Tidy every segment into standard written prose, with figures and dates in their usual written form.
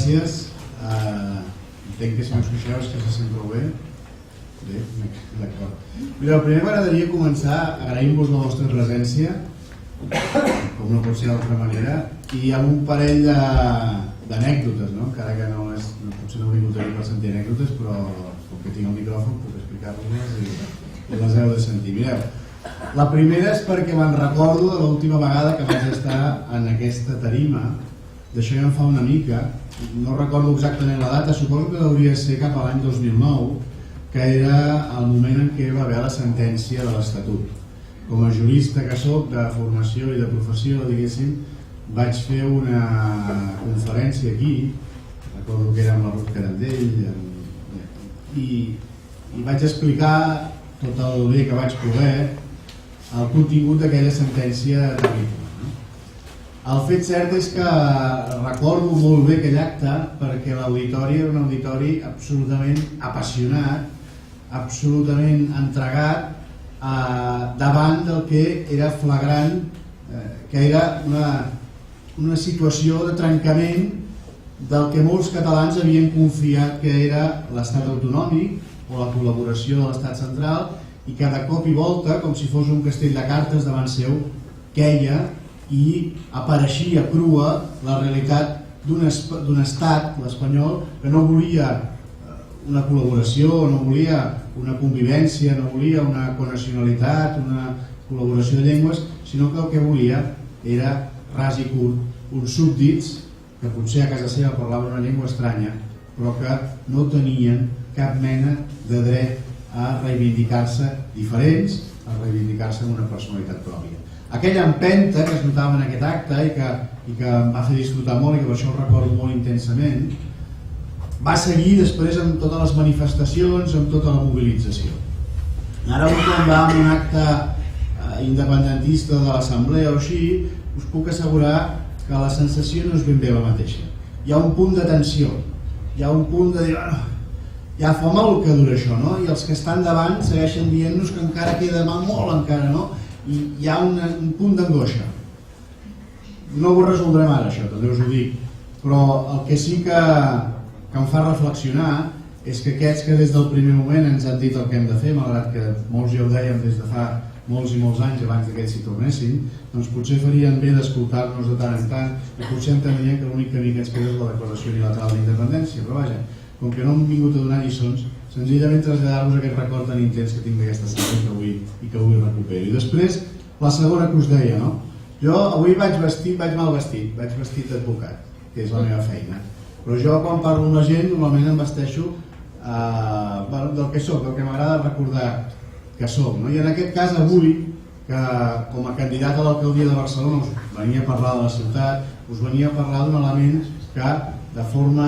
gràcies. Entenc que si no us queixeu és que se sent prou bé. Bé, d'acord. Primer m'agradaria començar agraint-vos la vostra presència, com no pot ser d'altra manera, i amb un parell d'anècdotes, encara que potser no he vingut aquí per sentir anècdotes, però com que tinc el micròfon puc explicar-vos i les heu de sentir. Mireu, la primera és perquè me'n recordo de l'última vegada que vaig estar en aquesta tarima. D'això ja em fa una mica, no recordo exactament la data, suposo que hauria de ser cap a l'any 2009, que era el moment en què va haver la sentència de l'Estatut. Com a jurista que soc, de formació i de professió, diguéssim, vaig fer una conferència aquí, recordo que era amb la Ruth Carandell, i vaig explicar tot el bé que vaig poder el contingut d'aquella sentència terrible. El fet cert és que recordo molt bé aquell acte perquè l'auditori era un auditori absolutament apassionat, absolutament entregat davant del que era flagrant, que era una situació de trencament del que molts catalans havien confiat que era l'estat autonòmic o la col·laboració de l'estat central, i que de cop i volta, com si fos un castell de cartes davant seu, queia i apareixia crua la realitat d'un estat, l'espanyol, que no volia una col·laboració, no volia una convivència, no volia una conacionalitat, una col·laboració de llengües, sinó que el que volia era, ras i curt, uns súbdits que potser a casa seva parlaven una llengua estranya, però que no tenien cap mena de dret a reivindicar-se diferents, a reivindicar-se amb una personalitat pròpia. Aquella empenta que es notava en aquest acte i que em va fer disfrutar molt i que per això el recordo molt intensament, va seguir després amb totes les manifestacions, amb tota la mobilització. Ara quan va amb un acte independentista de l'assemblea o així, us puc assegurar que la sensació no és ben bé la mateixa. Hi ha un punt de tensió, hi ha un punt de dir, ja fa mal que dura això, no? I els que estan davant segueixen dient-nos que encara queda molt encara, no? I hi ha un punt d'angoixa. No ho resoldrem ara, això, també us ho dic, però el que sí que em fa reflexionar és que aquests que des del primer moment ens han dit el que hem de fer, malgrat que molts ja ho dèiem des de fa molts i molts anys abans que ells s'hi tornessin, doncs potser farien bé d'escoltar-nos de tant en tant i potser entendrien que l'únic camí que ens queda és la declaració unilateral d'independència, però vaja, com que no hem vingut a donar lliçons, senzillament traslladar-vos aquest record tan intens que tinc d'aquesta sessió i que avui recupero. I després, la segona que us deia, no? Jo avui vaig mal vestit, vaig vestit d'advocat, que és la meva feina, però jo quan parlo amb la gent normalment em vesteixo del que soc, del que m'agrada recordar que soc, no? I en aquest cas avui, que com a candidat a l'alcaldia de Barcelona us venia a parlar de la ciutat, us venia a parlar d'un element que de forma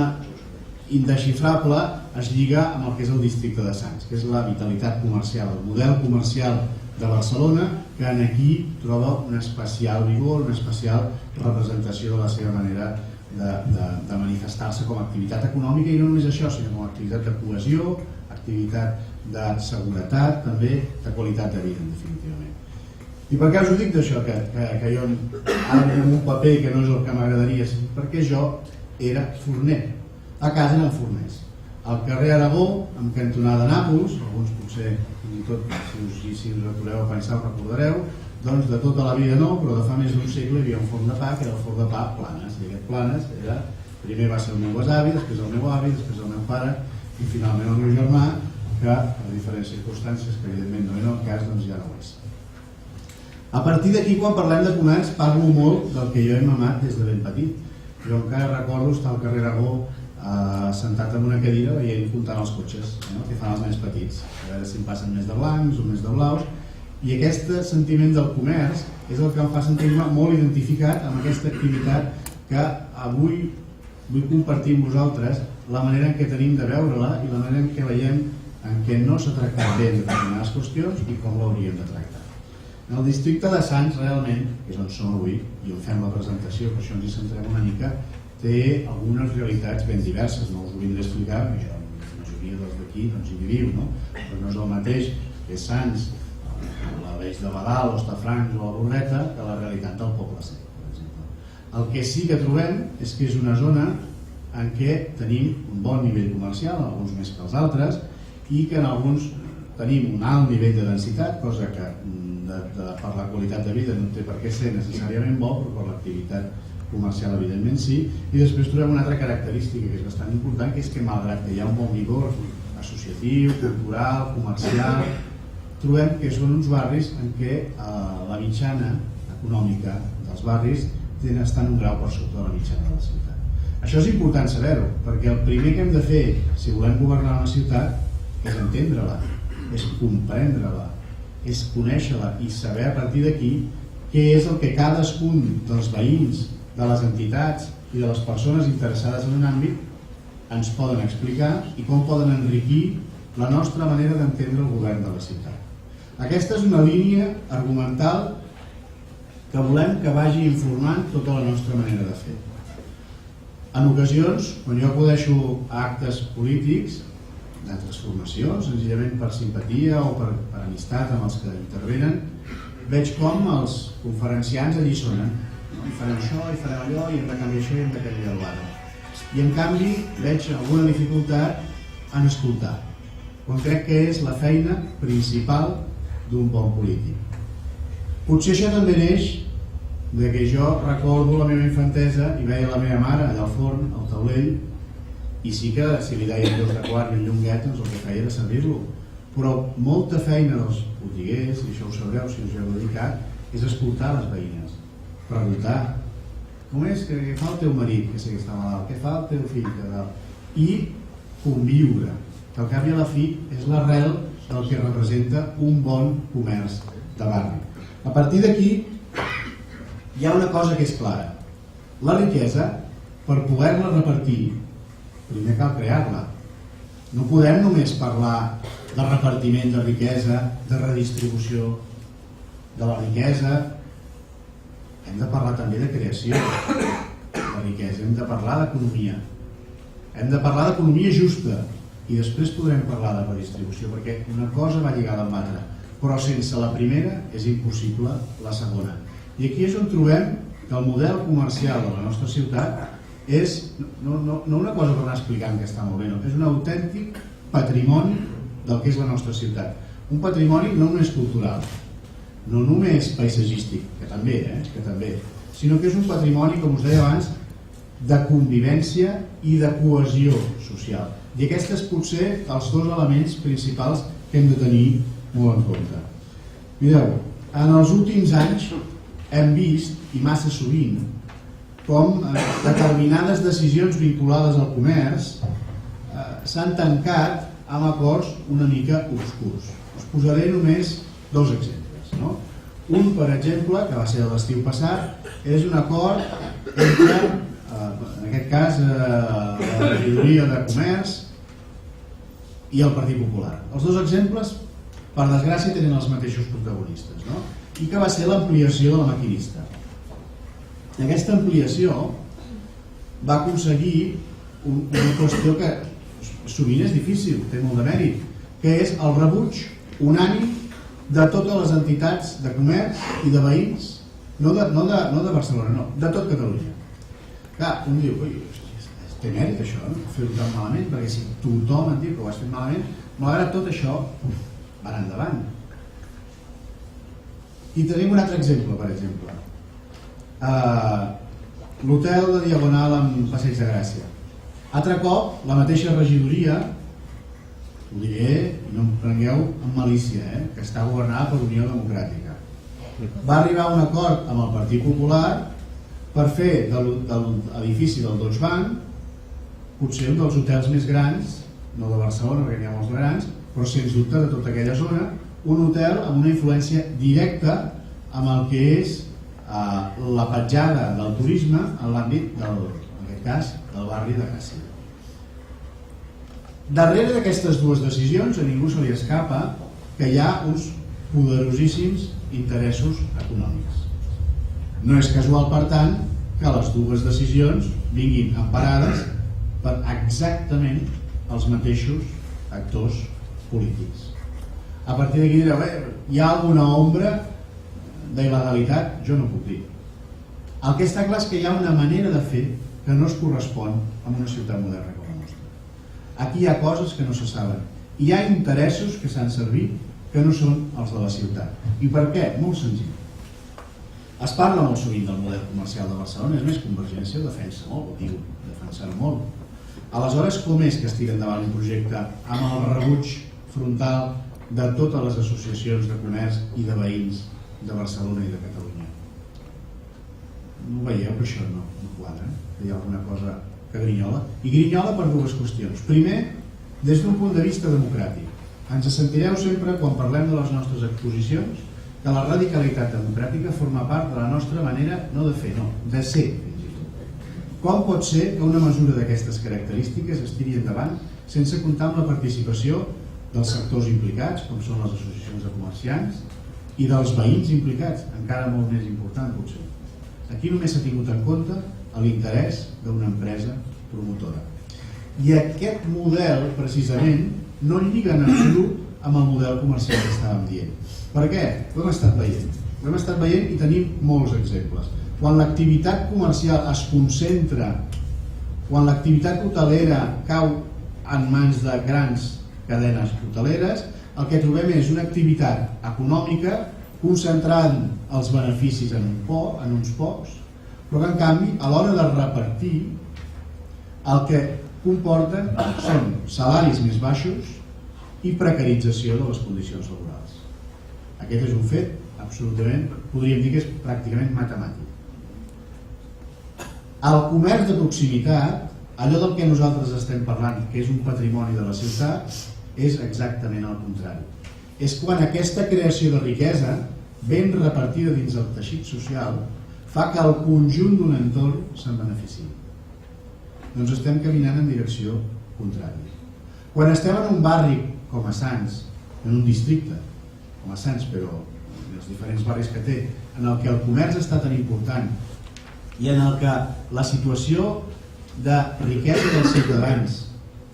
indesxifrable es lliga amb el que és el districte de Sants, que és la vitalitat comercial, el model comercial de Barcelona, que aquí troba un especial vigor, una especial representació de la seva manera de manifestar-se com a activitat econòmica, i no només això, sinó com a activitat de cohesió, activitat de seguretat, també de qualitat de vida, definitivament. I per què us ho dic d'això, que jo ara tinc un paper que no és el que m'agradaria, perquè jo era forner, a casa eren forners, al carrer Aragó, en cantonada Nàpols, alguns potser fins i tot, si us atureu a pensar ho recordareu, doncs de tota la vida no, però de fa més d'un segle hi havia un forn de pa, que era el forn de pa Planes, i aquest Planes primer va ser el meu besavi, després el meu avi, després el meu pare i finalment el meu germà, que per diferents circumstàncies, que evidentment no era el cas, doncs ja no ho és. A partir d'aquí, quan parlem de comerç, parlo molt del que jo he mamat des de ben petit. Jo encara recordo estar al carrer Aragó sentat en una cadira veient comptant els cotxes, que fan els més petits, a veure si em passen més de blancs o més de blaus, i aquest sentiment del comerç és el que em fa sentir-me molt identificat amb aquesta activitat que avui vull compartir amb vosaltres, la manera en què tenim de veure-la i la manera en què veiem en què no s'ha tractat bé determinades qüestions i com l'hauríem de tractar. En el districte de Sants, realment, que és on som avui, i on fem la presentació, per això ens hi centrem una mica, té algunes realitats ben diverses, no us ho vindré a explicar, perquè la majoria dels d'aquí doncs hi viviu, no? Però no és el mateix que Sants, l'Aleix de Badal, Hostafrancs o la Bordeta, que la realitat del Poble Sec, per exemple. El que sí que trobem és que és una zona en què tenim un bon nivell comercial, alguns més que els altres, i que en alguns tenim un alt nivell de densitat, cosa que per la qualitat de vida no té per què ser necessàriament bo, però per l'activitat comercial evidentment sí. I després trobem una altra característica que és bastant important, que és que malgrat que hi ha un bon vigor associatiu, cultural, comercial, trobem que són uns barris en què la mitjana econòmica dels barris està en un grau per sota de la mitjana de la ciutat. Això és important saber-ho, perquè el primer que hem de fer si volem governar una ciutat és entendre-la, és comprendre-la, és conèixer-la i saber a partir d'aquí què és el que cadascun dels veïns, de les entitats i de les persones interessades en un àmbit ens poden explicar i com poden enriquir la nostra manera d'entendre el govern de la ciutat. Aquesta és una línia argumental que volem que vagi informant tota la nostra manera de fer. En ocasions, quan jo acudeixo a actes polítics d'altres formacions, senzillament per simpatia o per amistat amb els que intervenen, veig com els conferenciants alliçonen. I farem això, i farem allò, i hem de canviar això, i hem de canviar l'altre. I en canvi veig alguna dificultat en escoltar, quan crec que és la feina principal d'un bon polític. Potser això també neix de que jo recordo la meva infantesa i veia la meva mare allà al forn, al taulell, i sí que si li deien dos de quart i un llonguet, doncs el que feia era servir-lo. Però molta feina dels botiguers, i això ho sabreu si us heu dedicat, és escoltar les veïnes, preguntar com és, què fa el teu marit, que sé que està malalt, què fa el teu fill, i conviure, que al cap i a la fi és l'arrel del que representa un bon comerç de barri. A partir d'aquí hi ha una cosa que és clara. La riquesa, per poder-la repartir, primer cal crear-la. No podem només parlar de repartiment de riquesa, de redistribució de la riquesa. Hem de parlar també de creació de riquesa, hem de parlar d'economia. Hem de parlar d'economia justa i després podrem parlar de redistribució, perquè una cosa va lligada amb l'altra, però sense la primera és impossible la segona. I aquí és on trobem que el model comercial de la nostra ciutat és no una cosa per anar explicant que està molt bé, no, és un autèntic patrimoni del que és la nostra ciutat. Un patrimoni no només cultural, no només paisatgístic, que també, sinó que és un patrimoni, com us deia abans, de convivència i de cohesió social. I aquests és potser els dos elements principals que hem de tenir molt en compte. Mireu, en els últims anys hem vist, i massa sovint, com determinades decisions vinculades al comerç s'han tancat amb acords una mica obscurs. Us posaré només dos exemples. Un, per exemple, que va ser l'estiu passat, és un acord entre, en aquest cas, la regidoria de comerç i el Partit Popular. Els dos exemples, per desgràcia, tenen els mateixos protagonistes, i que va ser l'ampliació de la maquinista. Aquesta ampliació va aconseguir una qüestió que sovint és difícil, té molt de mèrit, que és el rebuig unànime de totes les entitats de comerç i de veïns, no de Barcelona, no, de tot Catalunya. Clar, un diu, té mèrit això, fer-ho tan malament, perquè si tothom et diu que ho has fet malament, malgrat tot això, van endavant. I tenim un altre exemple, per exemple. L'hotel de Diagonal amb Passeig de Gràcia. Altre cop, la mateixa regidoria, ho diré i no em prengueu amb malícia, que està governada per Unió Democràtica, va arribar a un acord amb el Partit Popular per fer de l'edifici del Deutsche Bank potser un dels hotels més grans, no de Barcelona perquè n'hi ha molts grans, però sens dubte de tota aquella zona, un hotel amb una influència directa amb el que és la petjada del turisme en l'àmbit, en aquest cas, del barri de Gràcia. Darrere d'aquestes dues decisions a ningú se li escapa que hi ha uns poderosíssims interessos econòmics. No és casual, per tant, que les dues decisions vinguin emparades per exactament els mateixos actors polítics. A partir d'aquí direu, hi ha alguna ombra d'il·legalitat? Jo no puc dir. El que està clar és que hi ha una manera de fer que no es correspon amb una ciutat moderna com la nostra. Aquí hi ha coses que no se saben. Hi ha interessos que s'han servit que no són els de la ciutat. I per què? Molt senzill. Es parla molt sovint del model comercial de Barcelona, és més, Convergència ho defensa molt, ho diu, defensar-ho molt. Aleshores, com és que es tira endavant un projecte amb el rebuig frontal de totes les associacions de comerç i de veïns de Barcelona i de Catalunya? No veieu que això no quadra, que hi ha alguna cosa que grinyola? I grinyola per dues qüestions. Primer, des d'un punt de vista democràtic. Ens sentireu sempre, quan parlem de les nostres exposicions, que la radicalitat democràtica forma part de la nostra manera, no de fer, no, de ser, fins i tot. Com pot ser que una mesura d'aquestes característiques es tiri endavant sense comptar amb la participació dels sectors implicats, com són les associacions de comerciants, i dels veïns implicats, encara molt més important potser? Aquí només s'ha tingut en compte l'interès d'una empresa promotora. I aquest model, precisament, no lliga en absolut amb el model comercial que estàvem dient. Per què? Ho hem estat veient. Ho hem estat veient i tenim molts exemples. Quan l'activitat comercial es concentra, quan l'activitat hotelera cau en mans de grans cadenes hoteleres, el que trobem és una activitat econòmica concentrant els beneficis en uns pocs, però que en canvi a l'hora de repartir el que comporten són salaris més baixos i precarització de les condicions laborals. Aquest és un fet absolutament, podríem dir que és pràcticament matemàtic. El comerç de proximitat, allò del que nosaltres estem parlant, que és un patrimoni de la ciutat, és exactament el contrari. És quan aquesta creació de riquesa, ben repartida dins el teixit social, fa que el conjunt d'un entorn se'n beneficiï. Doncs estem caminant en direcció contrària. Quan estem en un barri com a Sants, en un districte com a Sants, però en els diferents barris que té, en el que el comerç està tan important i en el que la situació de riquesa dels ciutadans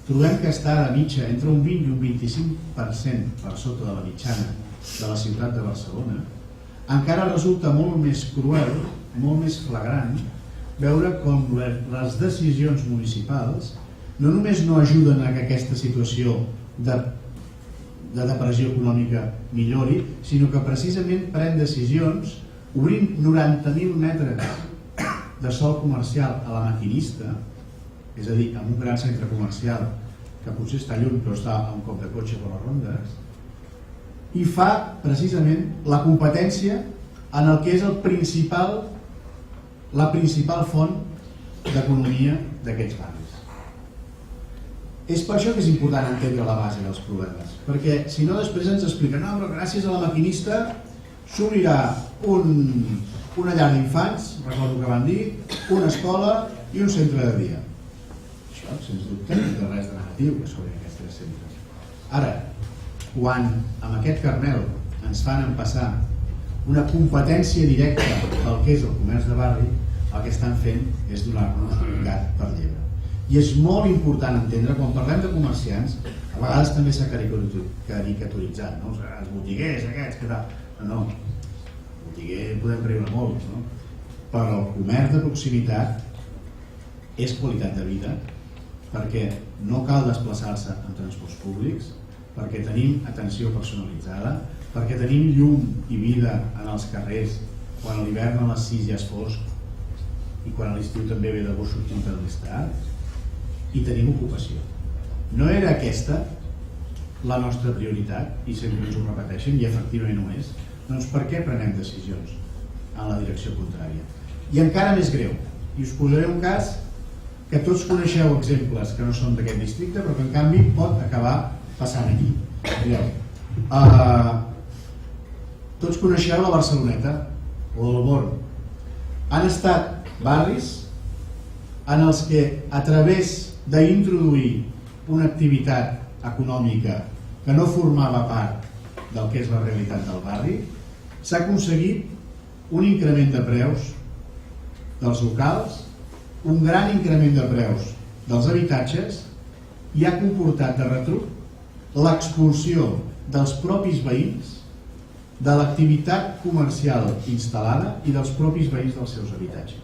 trobem que està de mitja entre un 20 i un 25% per sota de la mitjana de la ciutat de Barcelona, encara resulta molt més cruel, molt més flagrant, veure com les decisions municipals no només no ajuden a que aquesta situació de depressió econòmica millori, sinó que precisament pren decisions obrint 90.000 metres de sòl comercial a la Maquinista, és a dir, en un gran centre comercial que potser està lluny però està a un cop de cotxe per les rondes, i fa precisament la competència en el que és la principal font d'economia d'aquests barris. És per això que és important entendre la base dels problemes, perquè si no després ens expliquen no, però gràcies a la Maquinista s'obrirà una llar d'infants, recordo que van dir, una escola i un centre de dia. Això, sens dubte, no té res de negatiu que s'obrin aquests tres centres. Ara, quan amb aquest Carmel ens fan empassar una competència directa pel que és el comerç de barri, el que estan fent és donar-nos un gat per llebre. I és molt important entendre, quan parlem de comerciants, a vegades també s'ha caricaturitzat, no? Els botiguers aquests, que tal? No, botiguer podem riure molt, no? Però el comerç de proximitat és qualitat de vida, perquè no cal desplaçar-se en transports públics, perquè tenim atenció personalitzada, perquè tenim llum i vida en els carrers, quan a l'hivern a les 6 ja és fosc i quan a l'estiu també ve de gust sortir un pèl més tard, i tenim ocupació. No era aquesta la nostra prioritat, i sempre ens ho repeteixen, i efectivament ho és, doncs per què prenem decisions en la direcció contrària? I encara més greu, i us posaré un cas que tots coneixeu exemples que no són d'aquest districte, però que en canvi pot acabar passant aquí. Mireu, tots coneixeu la Barceloneta o el Born. Han estat barris en els que a través d'introduir una activitat econòmica que no formava part del que és la realitat del barri, s'ha aconseguit un increment de preus dels locals, un gran increment de preus dels habitatges i ha comportat de retruc l'expulsió dels propis veïns de l'activitat comercial instal·lada i dels propis veïns dels seus habitatges.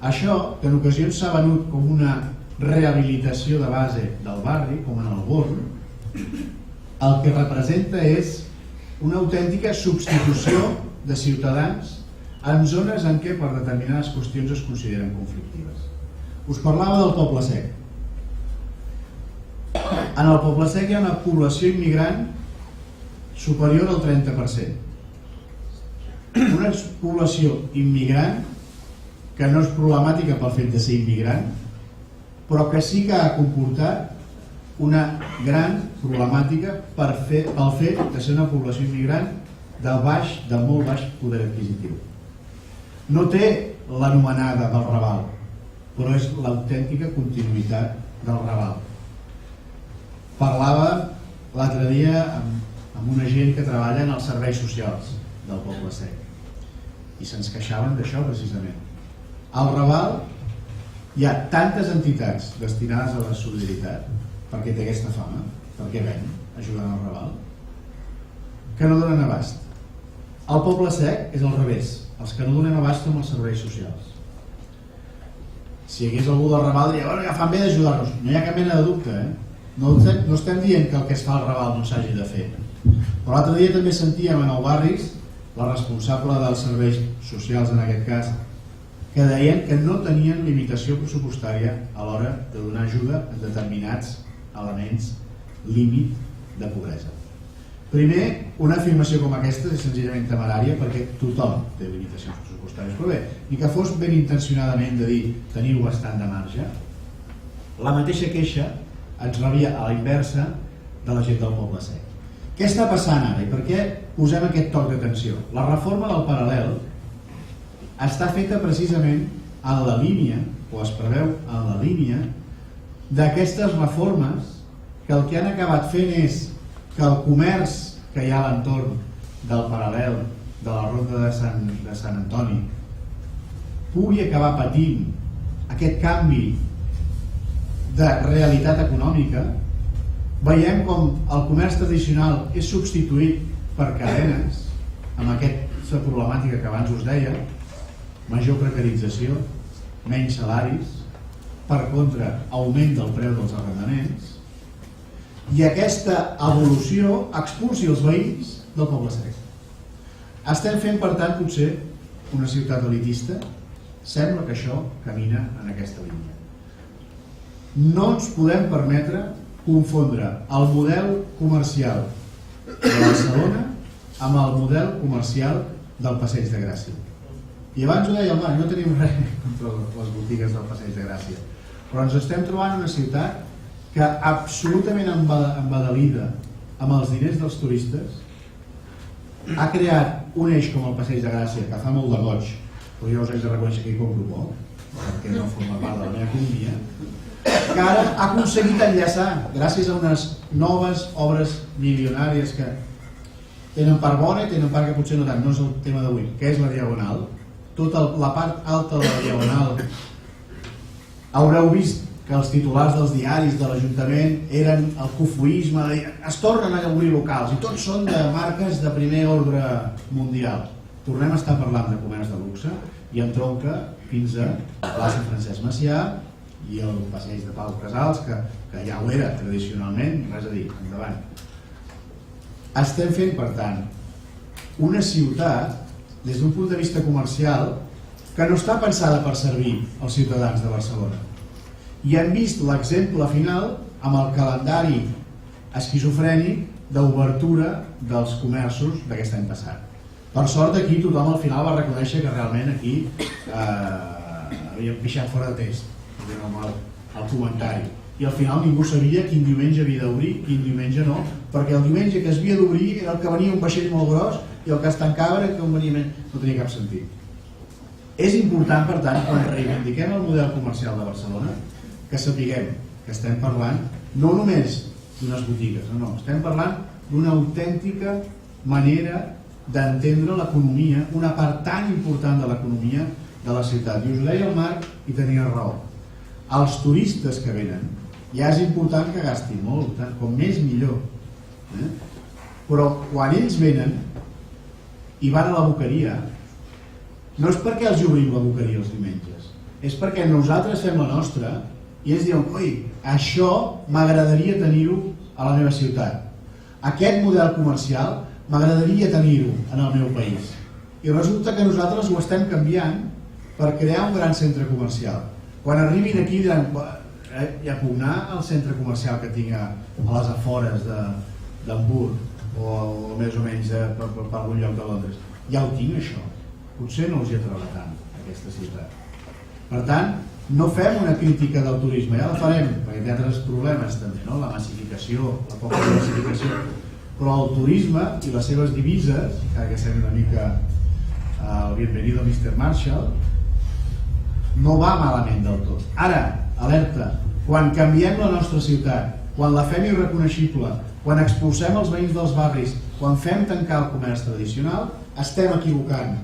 Això, que en ocasions s'ha venut com una rehabilitació de base del barri, com en el Born, el que representa és una autèntica substitució de ciutadans en zones en què per determinades qüestions es consideren conflictives. Us parlava del Poble Sec. En el Poble Sec hi ha una població immigrant superior al 30%. Una població immigrant que no és problemàtica pel fet de ser immigrant, però que sí que ha comportat una gran problemàtica pel fet de ser una població immigrant de molt baix poder adquisitiu. No té l'anomenada del Raval, però és l'autèntica continuïtat del Raval. Parlava l'altre dia amb una gent que treballa en els serveis socials del Poble Sec i se'ns queixaven d'això precisament. Al Raval hi ha tantes entitats destinades a la solidaritat, perquè té aquesta fama, perquè ven ajudant al Raval, que no donen abast. Al Poble Sec és al revés, els que no donen abast són els serveis socials. Si hi hagués algú del Raval diria, bueno, ja fan bé d'ajudar-nos, no hi ha cap mena de dubte, no estem dient que el que es fa al Raval no s'hagi de fer. Però l'altre dia també sentíem en el barris la responsable dels serveis socials en aquest cas, que deien que no tenien limitació pressupostària a l'hora de donar ajuda en determinats elements límit de pobresa. Primer, una afirmació com aquesta és senzillament temerària perquè tothom té limitacions pressupostàries. Però bé, ni que fos ben intencionadament de dir teniu bastant de marge, la mateixa queixa ens rebia a la inversa de la gent del Poble Sec. Què està passant ara i per què posem aquest toc d'atenció? La reforma del paral·lel està feta precisament en la línia, o es preveu en la línia, d'aquestes reformes que el que han acabat fent és que el comerç que hi ha a l'entorn del paral·lel de la ronda de Sant Antoni pugui acabar patint aquest canvi de realitat econòmica. Veiem com el comerç tradicional és substituït per cadenes amb aquesta problemàtica que abans us deia, major precarització, menys salaris, per contra, augment del preu dels arrendaments, i aquesta evolució expulsi els veïns del Poble Sec. Estem fent, per tant, potser una ciutat elitista? Sembla que això camina en aquesta línia. No ens podem permetre confondre el model comercial de Barcelona amb el model comercial del Passeig de Gràcia. I abans ho deia el Marc, no tenim res contra les botigues del Passeig de Gràcia, però ens estem trobant una ciutat que absolutament embadalida amb els diners dels turistes ha creat un eix com el Passeig de Gràcia que fa molt de goig, però jo us haig de reconèixer que hi compro poc, perquè no forma part de la meva economia, que ara ha aconseguit enllaçar, gràcies a unes noves obres milionàries que tenen part bona i tenen part que potser no tant, no és el tema d'avui, que és la Diagonal. Tota la part alta de la Diagonal haureu vist que els titulars dels diaris de l'Ajuntament eren el cofoisme, es tornen a obrir locals i tots són de marques de primer ordre mundial. Tornem a estar parlant de comerç de luxe i entronca fins a plaça Francesc Macià i el passeig de Pau Casals, que ja ho era tradicionalment, res a dir, endavant. Estem fent, per tant, una ciutat des d'un punt de vista comercial que no està pensada per servir els ciutadans de Barcelona. I hem vist l'exemple final amb el calendari esquizofrènic d'obertura dels comerços d'aquest any passat. Per sort aquí tothom al final va reconèixer que realment aquí havia pixat fora de test, el comentari. I al final ningú sabia quin diumenge havia d'obrir, quin diumenge no, perquè el diumenge que es havia d'obrir era el que venia un vaixell molt gros i el que es tancava era el que venia menys. No tenia cap sentit. És important, per tant, quan reivindiquem el model comercial de Barcelona, que sapiguem que estem parlant no només d'unes botigues, no, estem parlant d'una autèntica manera d'entendre l'economia, una part tan important de l'economia de la ciutat. I us ho deia el Marc i tenia raó. Els turistes que venen, ja és important que gastin molt, com més millor. Però quan ells venen i van a la boqueria, no és perquè els obrim la boqueria els diumenges, és perquè nosaltres fem la nostra i ens diuen, oi, això m'agradaria tenir-ho a la meva ciutat. Aquest model comercial m'agradaria tenir-ho en el meu país. I resulta que nosaltres ho estem canviant per crear un gran centre comercial. Quan arribin aquí diran, ja puc anar al centre comercial que tinc a les afores d'Hamburg o més o menys per algun lloc de Londres. Ja ho tinc, això. Potser no els hi atrava tant, aquesta ciutat. Per tant, no fem una crítica del turisme, ja la farem, perquè té altres problemes també, no? La massificació, la poca massificació, però el turisme i les seves divises, encara que sembla una mica el bienvenido Mr. Marshall, no va malament del tot. Ara, alerta, quan canviem la nostra ciutat, quan la fem irreconeixible, quan expulsem els veïns dels barris, quan fem tancar el comerç tradicional, estem equivocant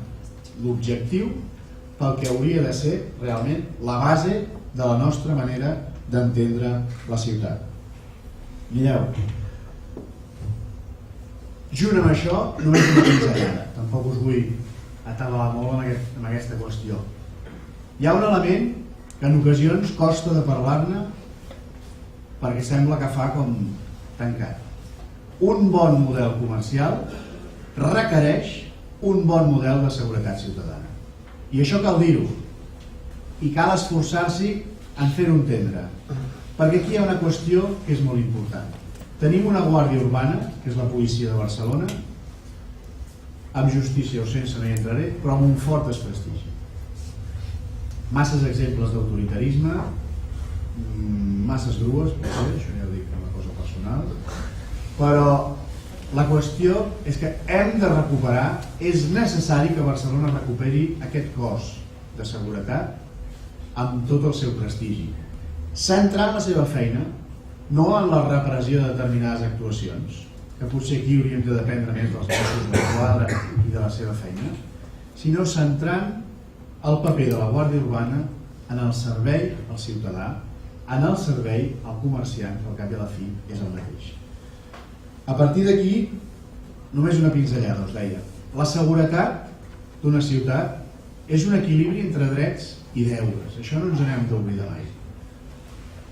l'objectiu pel que hauria de ser realment la base de la nostra manera d'entendre la ciutat. Mireu, junt amb això, només una pinzellada. Tampoc us vull atabalar molt amb aquesta qüestió. Hi ha un element que en ocasions costa de parlar-ne perquè sembla que fa com tancat. Un bon model comercial requereix un bon model de seguretat ciutadana. I això cal dir-ho. I cal esforçar-s'hi en fer-ho entendre. Perquè aquí hi ha una qüestió que és molt important. Tenim una guàrdia urbana, que és la policia de Barcelona, amb justícia o sense, no hi entraré, però amb un fort desprestigi. Masses exemples d'autoritarisme, masses grues, potser, això ja ho dic, una cosa personal, però la qüestió és que hem de recuperar, és necessari que Barcelona recuperi aquest cos de seguretat amb tot el seu prestigi, centrant la seva feina no en la repressió de determinades actuacions, que potser aquí hauríem de dependre més dels Mossos d'Esquadra i de la seva feina, sinó centrant el paper de la Guàrdia Urbana en el servei al ciutadà, en el servei al comerciant, que al cap i a la fi és el mateix. A partir d'aquí, només una pinzellada, us deia. La seguretat d'una ciutat és un equilibri entre drets i deures. Això no ens n'hem d'oblidar mai.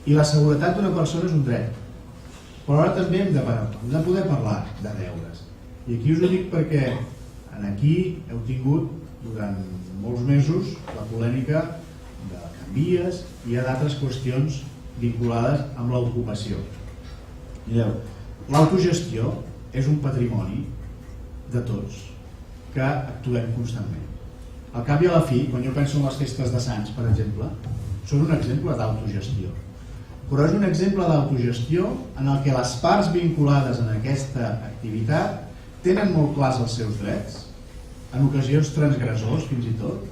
I la seguretat d'una persona és un dret. Però ara també hem de poder parlar de deures. I aquí us ho dic perquè aquí heu tingut durant molts mesos la polèmica de canvies i hi ha d'altres qüestions vinculades amb l'ocupació. Mireu, l'autogestió és un patrimoni de tots que actuem constantment. Al cap i a la fi, quan jo penso en les festes de Sants, per exemple, són un exemple d'autogestió. Però és un exemple d'autogestió en el que les parts vinculades en aquesta activitat tenen molt clars els seus drets, en ocasions transgressors fins i tot,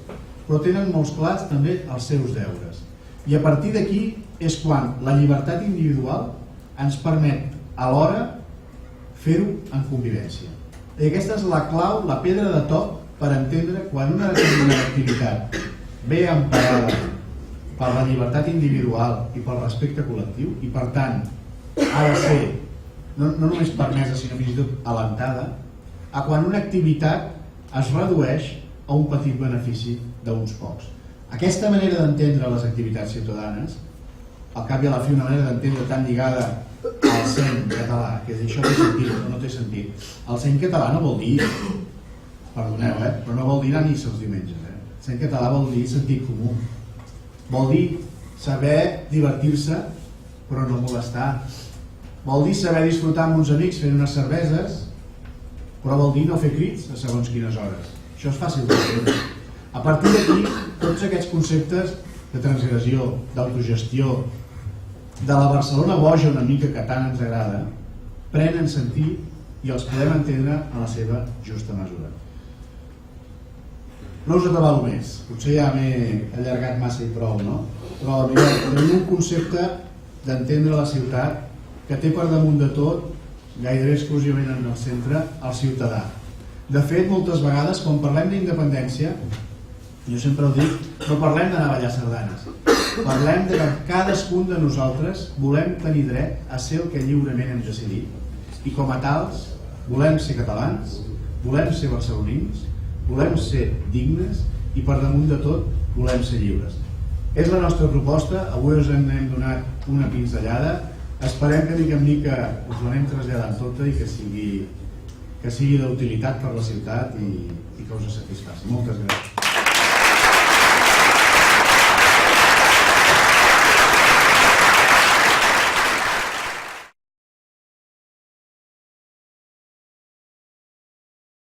però tenen molt clars també els seus deures. I a partir d'aquí és quan la llibertat individual ens permet alhora fer-ho en convivència. I aquesta és la clau, la pedra de toc per entendre quan una determinada activitat ve emparada per la llibertat individual i pel respecte col·lectiu i per tant ha de ser no només permesa sinó fins i tot alentada, a quan una activitat es redueix a un petit benefici d'uns pocs. Aquesta manera d'entendre les activitats ciutadanes, al cap i a la fi una manera d'entendre tan lligada al seny català, que és això té sentit o no té sentit. El seny català no vol dir, perdoneu, però no vol dir anar a missa els diumenges. El seny català vol dir sentit comú. Vol dir saber divertir-se però no molestar. Vol dir saber disfrutar amb uns amics fent unes cerveses, però vol dir no fer crits a segons quines hores. Això és fàcil d'entendre. A partir d'aquí, tots aquests conceptes de transgressió, d'autogestió, de la Barcelona boja una mica que tant ens agrada, prenen sentit i els podem entendre a la seva justa mesura. No us atabalo més, potser ja m'he allargat massa i prou, no? Però mireu, tenim un concepte d'entendre la ciutat que té per damunt de tot, gairebé exclusivament en el centre, el ciutadà. De fet, moltes vegades, quan parlem d'independència, jo sempre ho dic, no parlem d'anar a ballar sardanes. Parlem de que cadascun de nosaltres volem tenir dret a ser el que lliurement hem decidit i com a tals volem ser catalans, volem ser barcelonins, volem ser dignes i per damunt de tot volem ser lliures. És la nostra proposta, avui us en hem donat una pinzellada, esperem que mica en mica us l'anem traslladant tota i que sigui d'utilitat per la ciutat i que us satisfaci. Moltes gràcies.